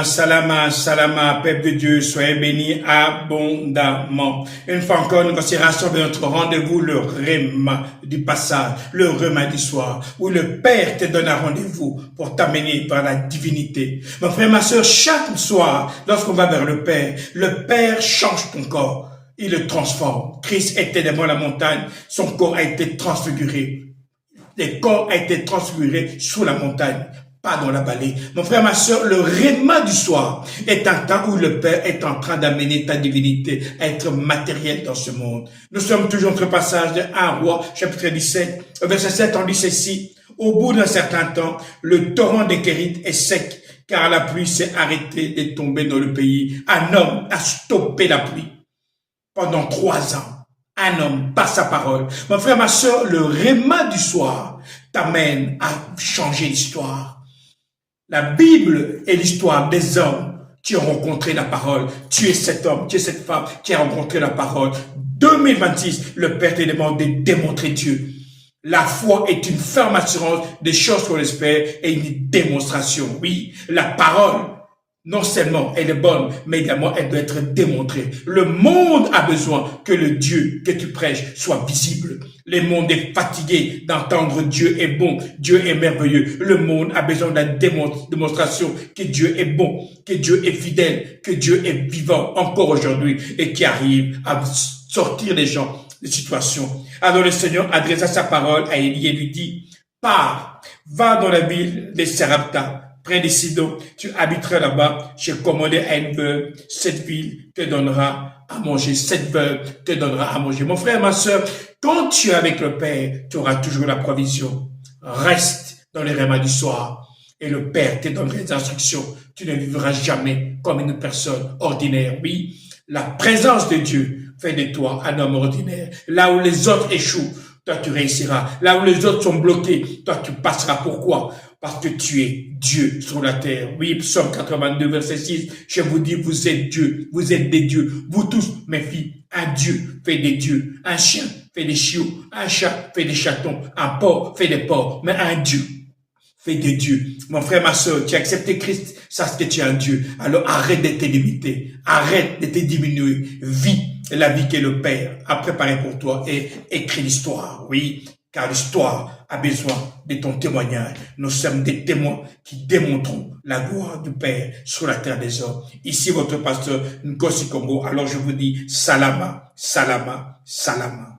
salama, salama, peuple de Dieu, soyez bénis abondamment. Une fois encore, nous considérons de notre rendez-vous, le Réma du passage, le Réma du soir, où le Père te donne un rendez-vous pour t'amener vers la divinité. Mon frère, ma soeur, chaque soir, lorsqu'on va vers le Père change ton corps. Il le transforme. Christ était devant la montagne, son corps a été transfiguré. Le corps a été transfiguré sous la montagne, pas dans la vallée. Mon frère, ma soeur, le réma du soir est un temps où le Père est en train d'amener ta divinité à être matérielle dans ce monde. Nous sommes toujours entre passage de 1 Roi, chapitre 17, verset 7, on dit ceci. Au bout d'un certain temps, le torrent des Kérith est sec, car la pluie s'est arrêtée de tomber dans le pays. Un homme a stoppé la pluie pendant 3 ans. Un homme, par sa parole. Mon frère, ma soeur, le réma du soir t'amène à changer l'histoire. La Bible est l'histoire des hommes qui ont rencontré la parole. Tu es cet homme, tu es cette femme qui a rencontré la parole. 2026, le Père te demande de démontrer Dieu. La foi est une ferme assurance des choses qu'on espère et une démonstration. Oui, la parole, non seulement elle est bonne, mais également elle doit être démontrée. Le monde a besoin que le Dieu que tu prêches soit visible. Le monde est fatigué d'entendre Dieu est bon, Dieu est merveilleux. Le monde a besoin de la démonstration que Dieu est bon, que Dieu est fidèle, que Dieu est vivant encore aujourd'hui et qui arrive à sortir les gens des situations. Alors le Seigneur adressa sa parole à Élie et lui dit, pars, va dans la ville de Sarepta, près de Sidon, tu habiteras là-bas, j'ai commandé à une veuve, cette ville te donnera à manger, cette veuve te donnera à manger. Mon frère, ma soeur, quand tu es avec le Père, tu auras toujours la provision. Reste dans les rémas du soir et le Père te donnera des instructions. Tu ne vivras jamais comme une personne ordinaire. Oui, la présence de Dieu fait de toi un homme ordinaire. Là où les autres échouent, toi tu réussiras. Là où les autres sont bloqués, toi tu passeras. Pourquoi? Parce que tu es Dieu sur la terre. Oui, Psaume 82, verset 6, je vous dis, vous êtes Dieu, vous êtes des dieux. Vous tous, mes filles, un Dieu fait des dieux. Un chien fait des chiots. Un chat fait des chatons. Un porc fait des porcs. Mais un Dieu fait des dieux. Mon frère, ma soeur, tu as accepté Christ, sache que tu es un Dieu. Alors arrête de te limiter. Arrête de te diminuer. Vis la vie que le Père a préparée pour toi et écris l'histoire. Oui, car l'histoire a besoin de ton témoignage. Nous sommes des témoins qui démontrons la gloire du Père sur la terre des hommes. Ici, votre pasteur Nkosi Congo. Alors je vous dis, salama, salama, salama.